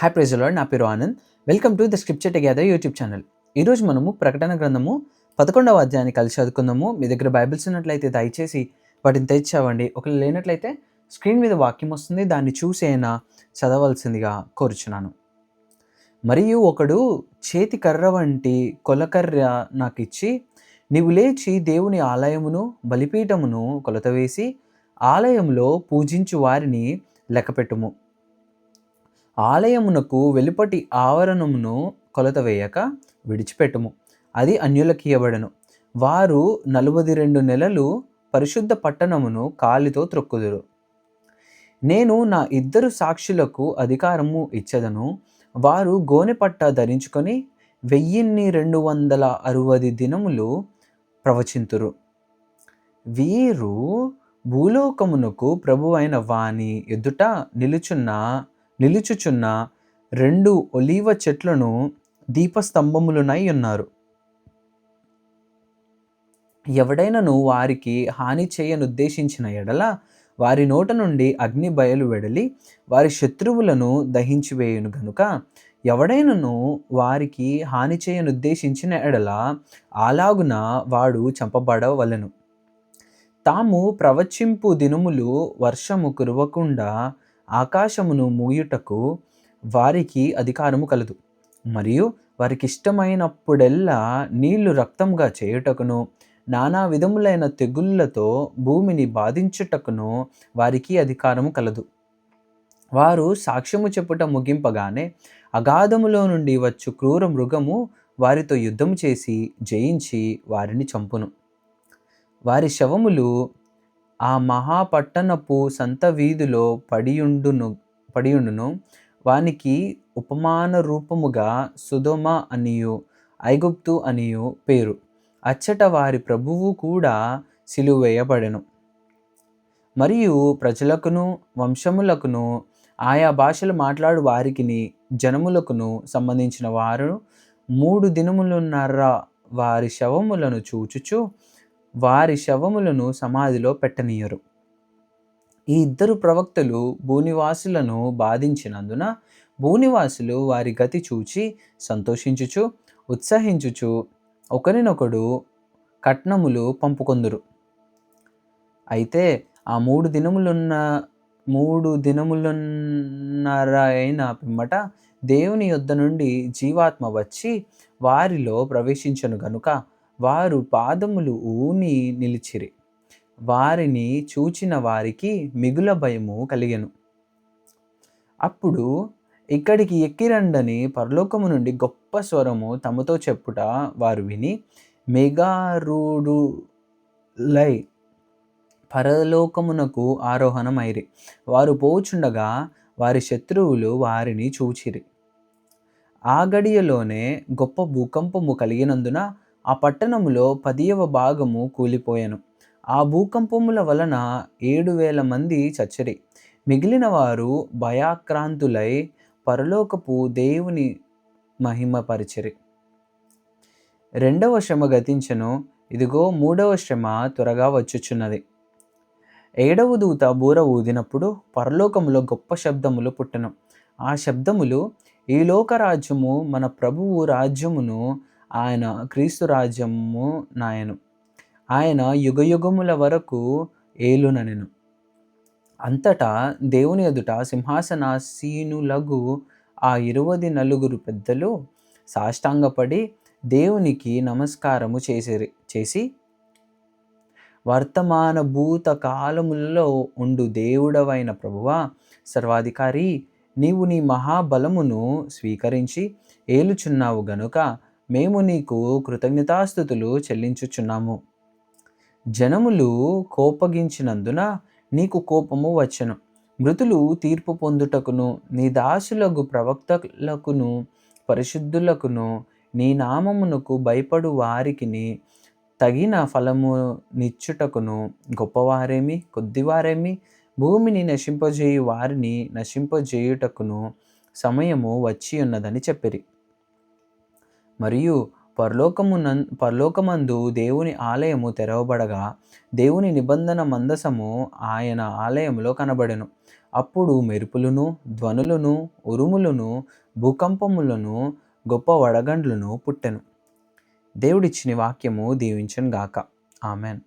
Hi praise Lord. నా పేరు Anand. Welcome to the Scripture Together YouTube channel. ఈరోజు మనము ప్రకటన గ్రంథము 11వ అధ్యాయాన్ని కలిసి చదువుకుందాము. మీ దగ్గర బైబిల్స్ ఉన్నట్లయితే దయచేసి వాటిని తెచ్చి చదవండి. ఒకవేళ లేనట్లయితే స్క్రీన్ మీద వాక్యం వస్తుంది, దాన్ని చూసి అయినా చదవలసిందిగా కోరుచున్నాను. మరియు ఒకడు చేతి కర్ర వంటి కొలకర్ర నాకిచ్చి, నీవు లేచి దేవుని ఆలయమును బలిపీఠమును కొలత వేసి ఆలయంలో పూజించు వారిని లెక్కపెట్టుము. ఆలయమునకు వెలుపటి ఆవరణమును కొలత వేయక విడిచిపెట్టుము, అది అన్యులకియ్యబడెను. వారు 42 నెలలు పరిశుద్ధ పట్టణమును కాలితో త్రొక్కుదురు. నేను నా 2 సాక్షులకు అధికారము ఇచ్చెదను. వారు గోనెపట్ట ధరించుకొని 1260 దినములు ప్రవచింతురు. వీరు భూలోకమునకు ప్రభువైన వాని ఎదుట నిలుచుచున్న 2 ఒలీవ చెట్లను దీపస్తంభములునై ఉన్నారు. ఎవడైనను వారికి హాని చేయనుద్దేశించిన ఎడల వారి నోట నుండి అగ్ని బయలు వెడలి వారి శత్రువులను దహించివేయును గనుక, ఎవడైనను వారికి హాని చేయనుద్దేశించిన ఎడల అలాగున వాడు చంపబడవలెను. తాము ప్రవచింపు దినములు వర్షము కురవకుండా ఆకాశమును మూయుటకు వారికి అధికారము కలదు. మరియు వారికి ఇష్టమైనప్పుడెల్లా నీళ్లు రక్తంగా చేయుటకును నానా విధములైన తెగుళ్లతో భూమిని బాధించుటకును వారికి అధికారము కలదు. వారు సాక్ష్యము చెప్పుట ముగింపగానే అగాధములో నుండి వచ్చు క్రూర మృగము వారితో యుద్ధము చేసి జయించి వారిని చంపును. వారి శవములు ఆ మహాపట్టణపు సంత వీధిలో పడియుండును. వానికి ఉపమాన రూపముగా సొదొమ అనియు ఐగుప్తు అనియు పేరు. అచ్చట వారి ప్రభువు కూడా సిలువ వేయబడెను. మరియు ప్రజలకును వంశములకును ఆయా భాషలు మాట్లాడు వారికిని జనములకును సంబంధించిన వారు 3 దినములున్నర వారి శవములను చూచుచు వారి శవములను సమాధిలో పెట్టనీయరు. ఈ 2 ప్రవక్తలు భూనివాసులను బాధించినందున భూనివాసులు వారి గతి చూచి సంతోషించుచు ఉత్సహించుచు ఒకరినొకడు కట్నములు పంపుకొందురు. అయితే ఆ 3 దినములున్నర అయిన పిమ్మట దేవుని యొద్ద నుండి జీవాత్మ వచ్చి వారిలో ప్రవేశించను గనుక వారు పాదములు ఊని నిలిచిరి. వారిని చూచిన వారికి మిగుల భయము కలిగెను. అప్పుడు ఇక్కడికి ఎక్కిరండని పరలోకము నుండి గొప్ప స్వరము తమతో చెప్పుట వారు విని మెగారూఢులై పరలోకమునకు ఆరోహణమైరి. వారు పోవుచుండగా వారి శత్రువులు వారిని చూచిరి. ఆ గడియలోనే గొప్ప భూకంపము కలిగినందున ఆ పట్టణములో 10వ భాగము కూలిపోయెను. ఆ భూకంపముల వలన 7,000 మంది చచ్చిరి. మిగిలిన వారు భయాక్రాంతులై పరలోకపు దేవుని మహిమపరిచిరి. 2వ శ్రమ గతించెను. ఇదిగో 3వ శ్రమ త్వరగా వచ్చుచున్నది. 7వ దూత బూర ఊదినప్పుడు పరలోకములో గొప్ప శబ్దములు పుట్టెను. ఆ శబ్దములు, ఈ లోక రాజ్యము మన ప్రభువు రాజ్యమును, ఆయన క్రీస్తు రాజ్యము నాయను. ఆయన యుగయుగముల వరకు ఏలుననెను. అంతటా దేవుని ఎదుట సింహాసనాసీనులగు ఆ 24 పెద్దలు సాష్టాంగపడి దేవునికి నమస్కారము చేసి, వర్తమాన భూత కాలములలో ఉండు దేవుడవైన ప్రభువా, సర్వాధికారి, నీవు నీ మహాబలమును స్వీకరించి ఏలుచున్నావు గనుక మేము నీకు కృతజ్ఞతాస్తుతులు చెల్లించుచున్నాము. జనములు కోపగించినందున నీకు కోపము వచ్చెను. మృతులు తీర్పు పొందుటకును నీ దాసులగు ప్రవక్తలకును పరిశుద్ధులకును నీ నామమునకు భయపడు వారికిని తగిన ఫలమునిచ్చుటకును గొప్పవారేమి కొద్దివారేమి భూమిని నశింపజేయు వారిని నశింపజేయుటకును సమయము వచ్చి ఉన్నదని చెప్పిరి. మరియు పరలోకమందు దేవుని ఆలయము తెరవబడగా దేవుని నిబంధన మందసము ఆయన ఆలయములో కనబడెను. అప్పుడు మెరుపులను, ధ్వనులను, ఉరుములను, భూకంపములను, గొప్ప వడగండ్లను పుట్టెను. దేవుడిచ్చిన వాక్యము దీవించును గాక. ఆమెన్.